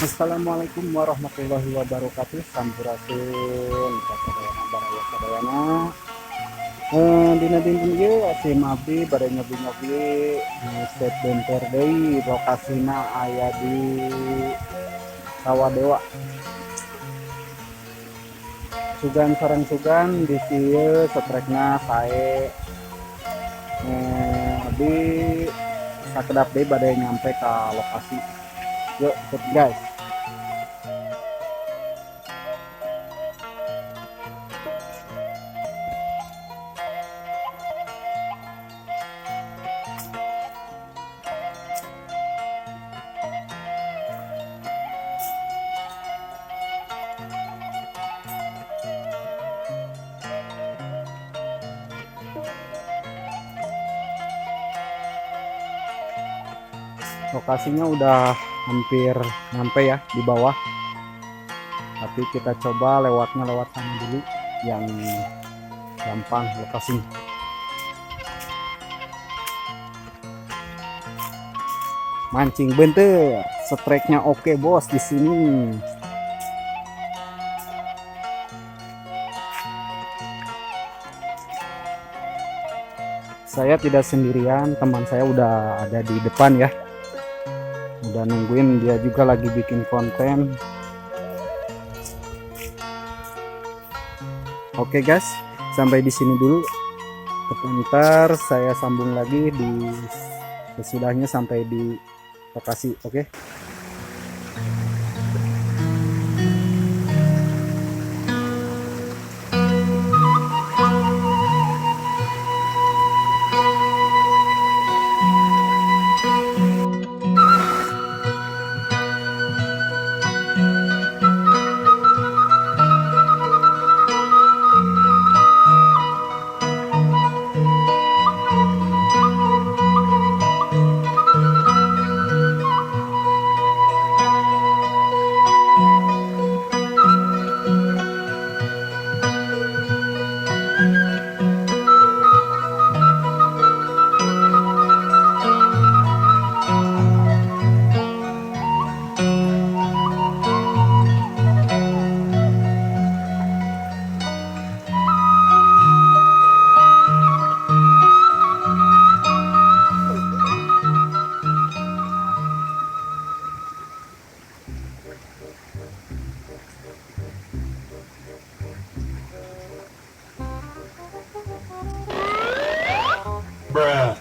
Assalamualaikum warahmatullahi wabarakatuh. Sampurasun kasadayana baraya sadayana. Dina dinten ieu asim abdi bade nyobi-nyobi di State Benter deui. Lokasina aya di Sawadewa. Sugan sareng sugan di sieu setrekna sae. Abdi sakedap deui bade nyampe ka lokasi. Yuk ikut guys. Lokasinya udah hampir nyampe ya di bawah, tapi kita coba lewatnya lewat sana dulu yang gampang lokasinya. Mancing bentar, streknya oke bos di sini. Saya tidak sendirian, teman saya udah ada di depan ya. Udah nungguin, dia juga lagi bikin konten. Oke guys, sampai di sini dulu. Sebentar saya sambung lagi di sesudahnya sampai di lokasi. Oke. Bruh.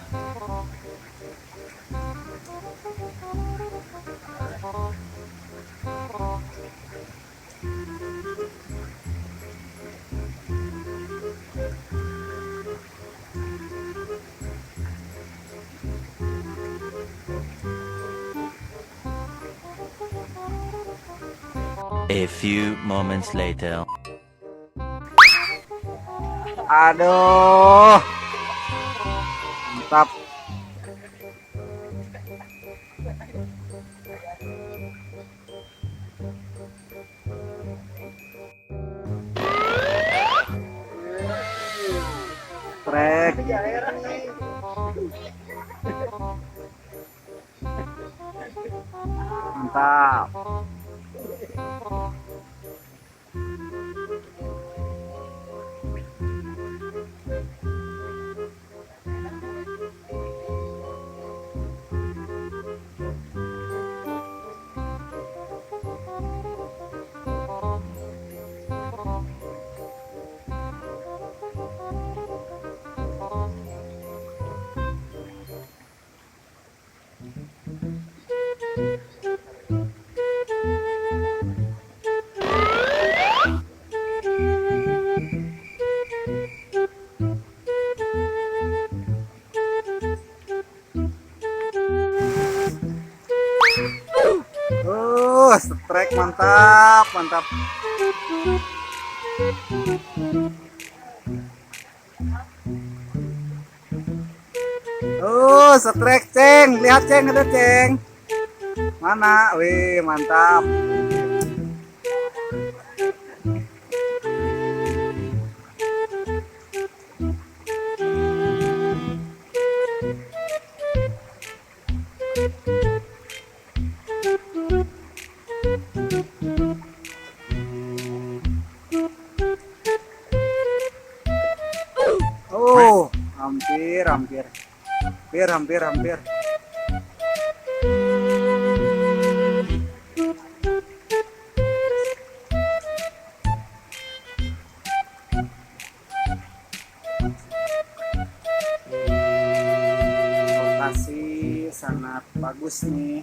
A few moments later. Aduh, mantap. Trek. Mantap. Strike mantap, mantap. Strike ceng, lihat ceng, ada ceng. Mana? Wih, mantap. hampir. Lokasi sangat bagus nih.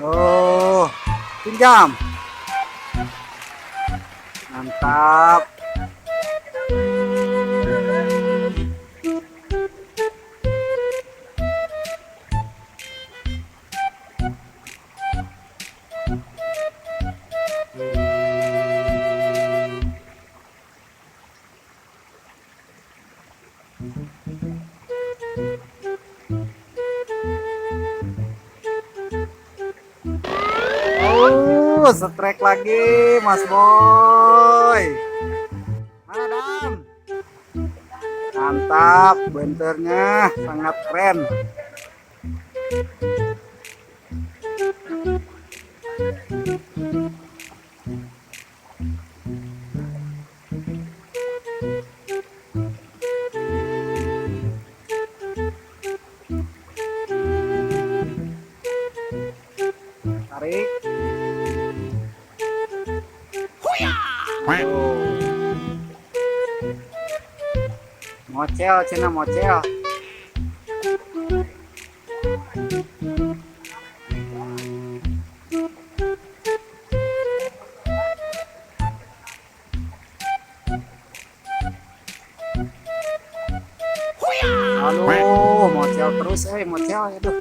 Oh, pinjam. Mantap. Oh, setrek lagi, Mas Boy. Mana Dam? Mantap, benternya sangat keren. Tarik. Oh. Mocel, cina mocel. Aduh, mocel terus, mocel, aduh.